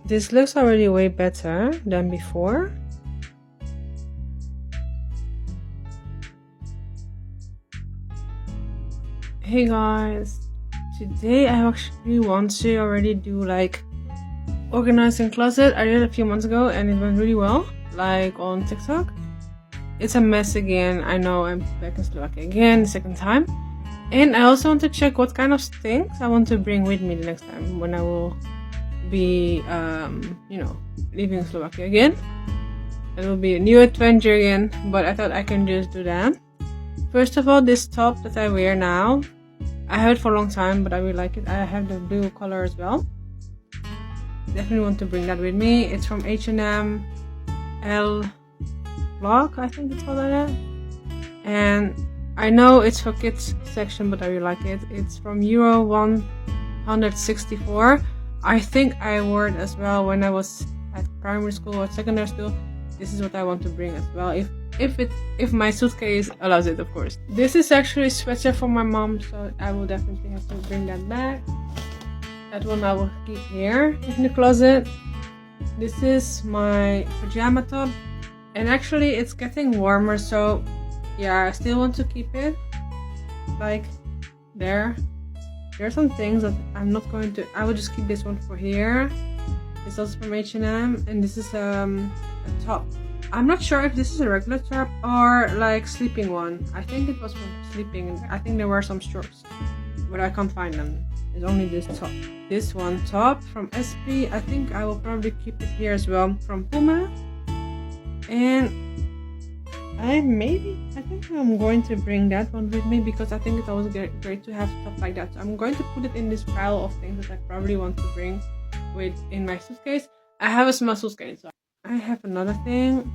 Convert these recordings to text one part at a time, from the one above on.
This looks already way better than before. Hey guys, today I actually want to already do like organizing closet. I did it a few months ago and it went really well, like on TikTok. It's a mess again. I know, I'm back in Slovakia again the second time. And I also want to check what kind of things I want to bring with me the next time when I will be leaving Slovakia again. It will be a new adventure again, but I thought I can just do that. First of all, this top that I wear now, I have it for a long time, but I really like it. I have the blue color as well. Definitely want to bring that with me. It's from H&M, L block, I think it's called like that. And I know it's for kids section, but I really like it. It's from Euro 164. I think I wore it as well when I was at primary school or secondary school. This is what I want to bring as well, if my suitcase allows it, of course. This is actually a sweater for my mom, so I will definitely have to bring that back. That one I will keep here in the closet. This is my pajama top, and actually it's getting warmer, so yeah, I still want to keep it like there. There are some things that I'm not going to, I will just keep this one for here. It's also from H&M, and this is a top. I'm not sure if this is a regular top or like sleeping one. I think it was from sleeping. I think there were some shorts, but I can't find them. It's only this top. This one top from SP. I think I will probably keep it here as well, from Puma. And I think I'm going to bring that one with me because I think it's always great to have stuff like that. So I'm going to put it in this pile of things that I probably want to bring with in my suitcase. I have a small suitcase. So I have another thing.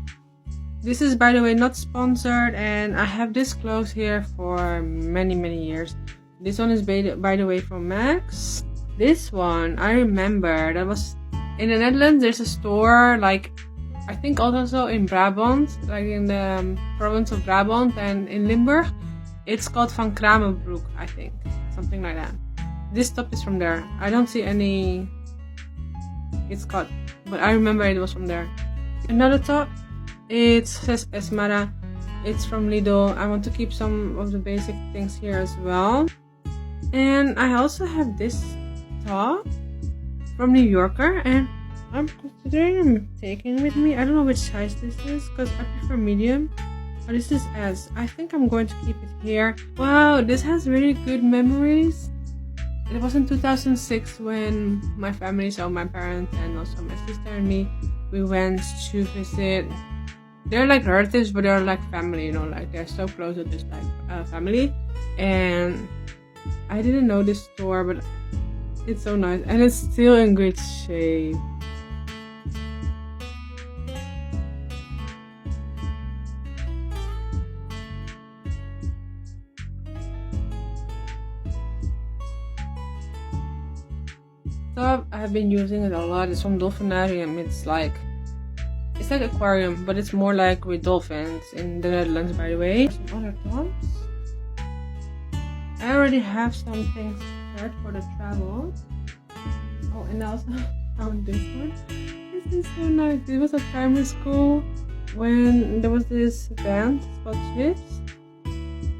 This is, by the way, not sponsored, and I have this clothes here for many years. This one is, by the way, from Max. This one I remember, that was in the Netherlands. There's a store, like I think also in Brabant, like in the province of Brabant and in Limburg. It's called Van Kramenbroek, I think, something like that. This top is from there. I don't see any, it's cut, but I remember it was from there. Another top, it says Esmara. It's from Lidl. I want to keep some of the basic things here as well. And I also have this top from New Yorker, and I'm considering taking with me. I don't know which size this is because I prefer medium. But this is S. I think I'm going to keep it here. Wow, this has really good memories. It was in 2006 when my family, so my parents and also my sister and me, we went to visit. They're like relatives, but they're like family, you know, like they're so close to just like family. And I didn't know this store, but it's so nice and it's still in good shape. I have been using it a lot. It's from Dolfinarium. It's like aquarium, but it's more like with dolphins in the Netherlands, by the way. Some other tops. I already have some things prepared for the travel. Oh, and I also found this one. This is so nice. It was at primary school when there was this band called Chips.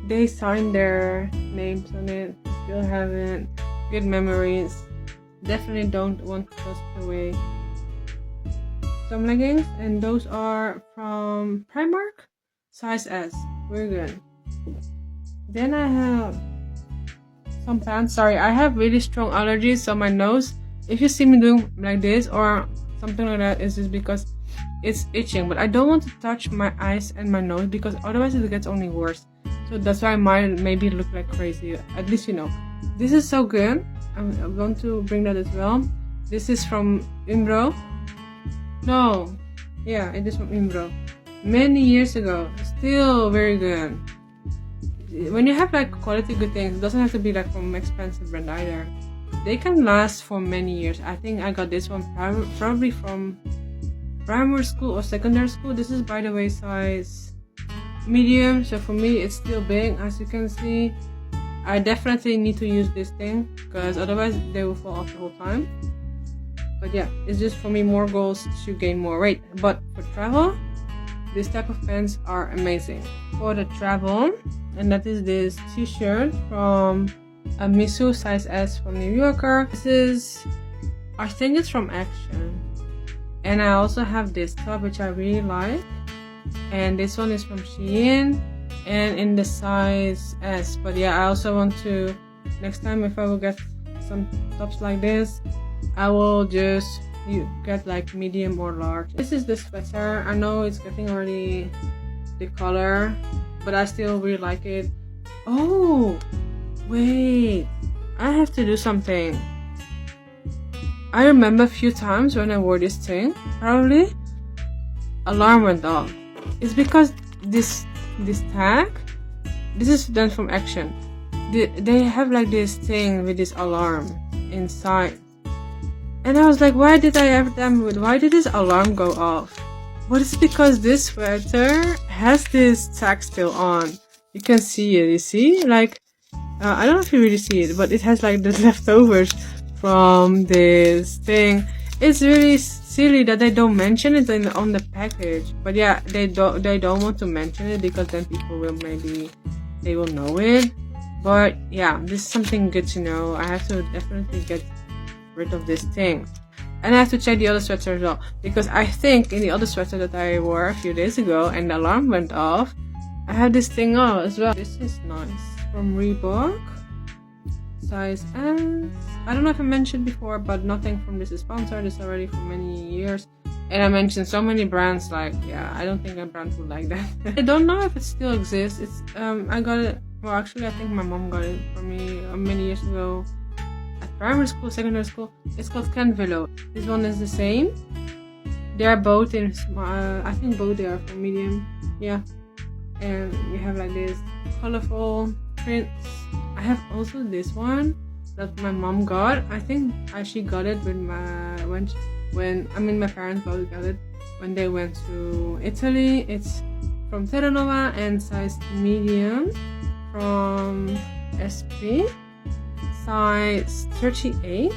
They signed their names on it. Still have it. Good memories. Definitely don't want to toss it away. Some leggings, and those are from Primark, size S. Very good. Then I have some pants. Sorry, I have really strong allergies, so my nose, if you see me doing like this or something like that, it's just because it's itching. But I don't want to touch my eyes and my nose because otherwise it gets only worse. So that's why mine maybe look like crazy. At least you know. This is so good. I'm going to bring that as well. This is from Umbro. No, yeah, it is from Umbro. Many years ago. Still very good. When you have like quality good things, it doesn't have to be like from expensive brand either. They can last for many years. I think I got this one probably from primary school or secondary school. This is, by the way, size medium. So for me, it's still big, as you can see. I definitely need to use this thing because otherwise they will fall off the whole time. But yeah, it's just for me more goals to gain more weight. But for travel, this type of pants are amazing for the travel. And that is this t-shirt from a Misu size S from New Yorker. This is, I think it's from Action. And I also have this top which I really like, and this one is from Shein and in the size S. But yeah, I also want to, next time if I will get some tops like this, I will just get like medium or large. This is the sweater. I know it's getting already the color, but I still really like it. Oh wait, I have to do something. I remember a few times when I wore this thing, probably alarm went off. It's because this tag, this is done from Action. They have like this thing with this alarm inside, and I was like, why did this alarm go off? But it's because this sweater has this tag still on. You can see it. You see, like I don't know if you really see it, but it has like the leftovers from this thing. It's really silly that they don't mention it on the package. But yeah, they don't want to mention it because then people will they will know it. But yeah, this is something good to know. I have to definitely get rid of this thing. And I have to check the other sweater as well, because I think in the other sweater that I wore a few days ago and the alarm went off, I have this thing on as well. This is nice, from Reebok, size S. I don't know if I mentioned before, but nothing from this is sponsored. It's already for many years, and I mentioned so many brands. Like, yeah, I don't think a brand would like that. I don't know if it still exists. It's I got it. Well, actually, I think my mom got it for me many years ago at primary school, secondary school. It's called Canvelo. This one is the same. They are both in. I think both they are for medium. Yeah, and we have like this colorful prints. I have also this one that my mom got. I think she got it with my parents both got it when they went to Italy. It's from Terranova and size medium from SP, size 38.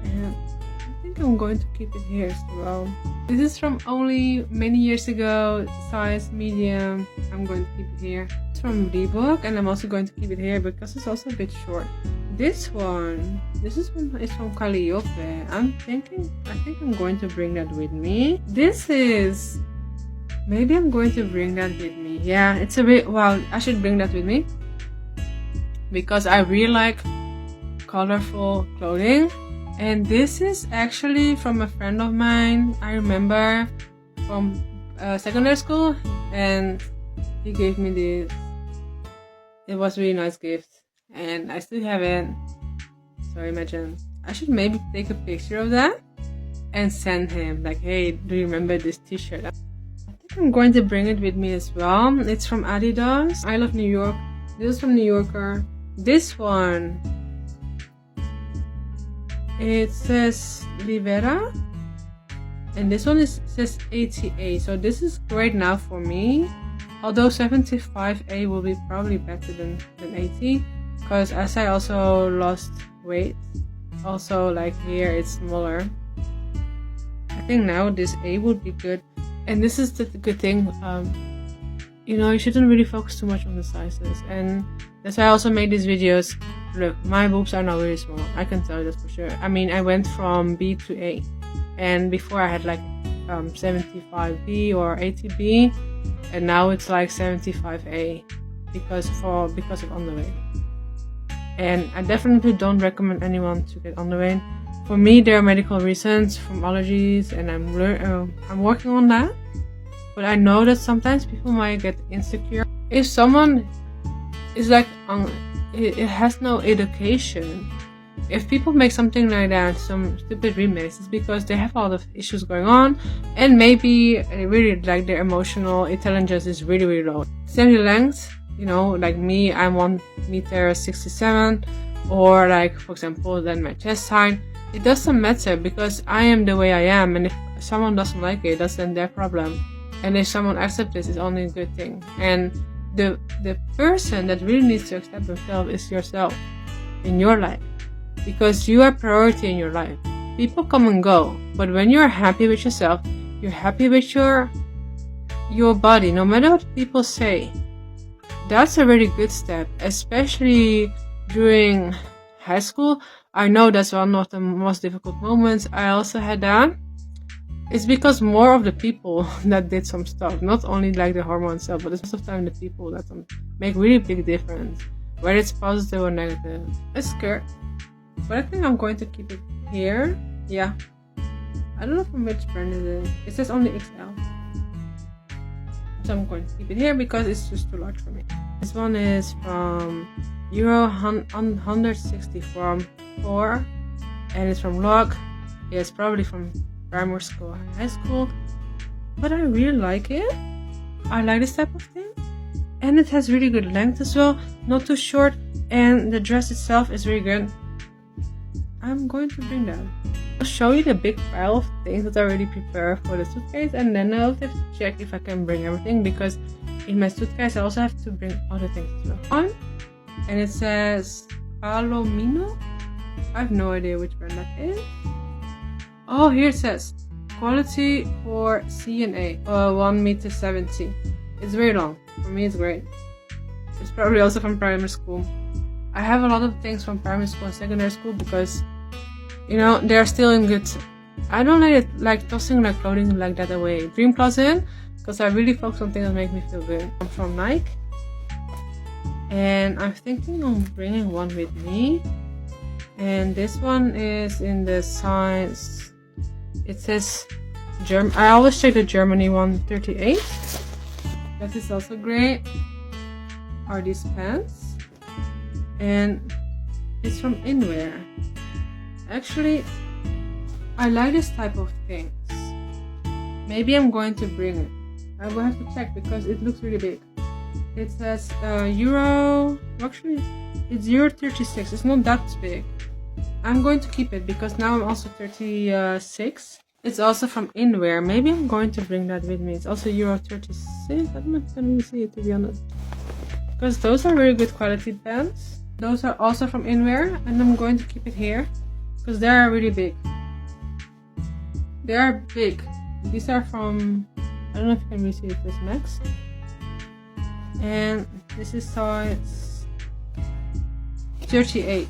And I think I'm going to keep it here as well. This is from only many years ago, size medium. I'm going to keep it here. It's from Reebok, and I'm also going to keep it here because it's also a bit short. This one, it's from Calliope. I think I'm going to bring that with me. Maybe I'm going to bring that with me. Yeah, it's a bit, well, I should bring that with me because I really like colorful clothing. And this is actually from a friend of mine. I remember from secondary school, and he gave me this. It was a really nice gift, and I still have it. So imagine, I should maybe take a picture of that and send him like, hey, do you remember this t-shirt? I think I'm going to bring it with me as well. It's from Adidas. I love New York. This is from New Yorker. This one, it says Libera, and this one says 88. So this is great now for me. Although 75A will be probably better than 80, because as I also lost weight, also like here it's smaller. I think now this A would be good, and this is the good thing. You know, you shouldn't really focus too much on the sizes, and that's why I also made these videos. Look, my boobs are now really small. I can tell you that for sure. I mean, I went from B to A, and before I had like 75B or 80B, and now it's like 75A because of underweight. And I definitely don't recommend anyone to get underweight. For me, there are medical reasons from allergies, and I'm working on that. But I know that sometimes people might get insecure if someone is like it has no education. If people make something like that, some stupid remix, it's because they have a lot of issues going on, and maybe really like their emotional intelligence is really, really low. Same length, you know, like me, I'm 1m67, or like for example, then my chest height. It doesn't matter because I am the way I am, and if someone doesn't like it, that's then their problem. And if someone accepts this, it's only a good thing. And the person that really needs to accept themselves is yourself in your life. because you are priority in your life. People come and go, but when you're happy with yourself, you're happy with your body, no matter what people say. That's a really good step, especially during high school. I know that's one of the most difficult moments. I also had that. It's because more of the people that did some stuff, not only like the hormone itself, but it's most of the time the people that make really big difference, whether it's positive or negative. It's scared, but I think I'm going to keep it here. Yeah, I don't know from which brand it is. It says only XL, so I'm going to keep it here because it's just too large for me. This one is from Euro 160 from 4, and it's from leuk. Yeah, it's probably from primary school or high school, but I really like it. I like this type of thing, and it has really good length as well, not too short, and the dress itself is really good. I'm going to bring that. I'll show you the big pile of things that I already prepared for the suitcase, and then I'll have to check if I can bring everything, because in my suitcase I also have to bring other things as well. And it says Palomino. I have no idea which brand that is. Oh, here it says quality for C&A, 1.70 m. It's very long. For me, it's great. It's probably also from primary school. I have a lot of things from primary school and secondary school because, you know, they're still in good. I don't like tossing like clothing like that away. Dream Closet, because I really focus on things that make me feel good. I'm from Nike, and I'm thinking of bringing one with me. And this one is in the size. It says German. I always check the Germany 138. That is also great. Are these pants? And it's from Inwear. Actually, I like this type of things. Maybe I'm going to bring it. I will have to check because it looks really big. It says Euro. Actually, it's Euro 36. It's not that big. I'm going to keep it because now I'm also 36. It's also from Inwear. Maybe I'm going to bring that with me. It's also Euro 36. I'm not going to see it, to be honest, because those are really good quality pants. Those are also from Inwear, and I'm going to keep it here because they are really big. They are big. These are from, I don't know if you can really see it, this Max. And this is size 38.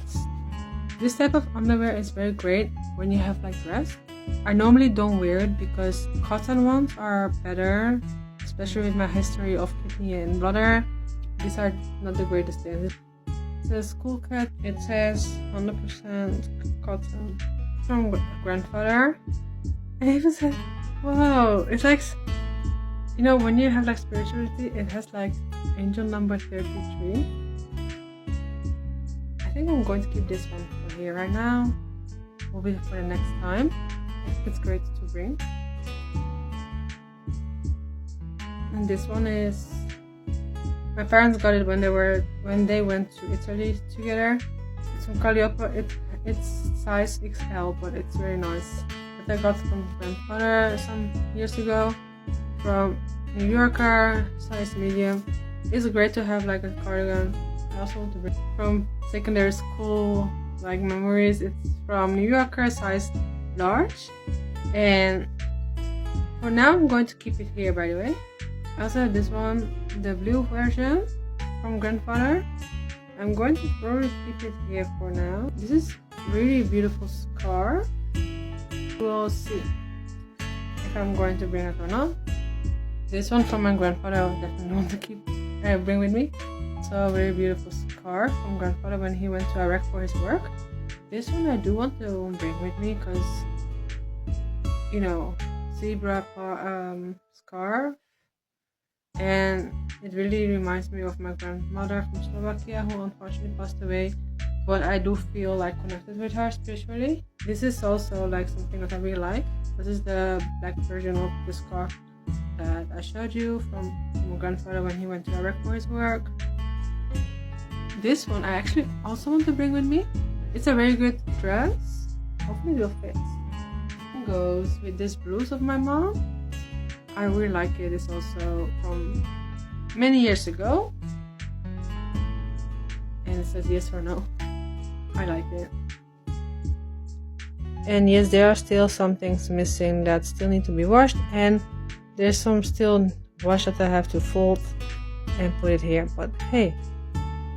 This type of underwear is very great when you have like dress. I normally don't wear it because cotton ones are better, especially with my history of kidney and bladder. These are not the greatest things. It says Cool Cat. It says 100% cotton from grandfather. And it even says, wow, it's like, you know, when you have like spirituality, it has like angel number 33. I think I'm going to keep this one for here right now. Will be for the next time. It's great to bring. And this one is, my parents got it when they went to Italy together. It's from Calliope. It's size XL, but it's very nice. That I got from grandfather some years ago from New Yorker, size medium. It's great to have like a cardigan. I also want to bring from secondary school like memories. It's from New Yorker, size large. And for now I'm going to keep it here, by the way. I also have this one, the blue version from grandfather. I'm going to probably keep it here for now. This is really beautiful scarf. We'll see if I'm going to bring it or not. This one from my grandfather I would definitely want to bring with me. So a very beautiful scarf from grandfather when he went to Iraq for his work. This one I do want to bring with me because, you know, zebra scarf, and it really reminds me of my grandmother from Slovakia who unfortunately passed away, but I do feel like connected with her spiritually. This is also like something that I really like. This is the black version of the scarf that I showed you from my grandfather when he went to Iraq for his work. This one I actually also want to bring with me. It's a very good dress. Hopefully it will fit. It goes with this blouse of my mom. I really like it. It's also from many years ago. And it says yes or no. I like it. And yes, there are still some things missing that still need to be washed, and there's some still wash that I have to fold and put it here. But hey,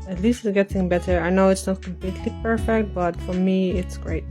at least it's getting better. I know it's not completely perfect, but for me it's great.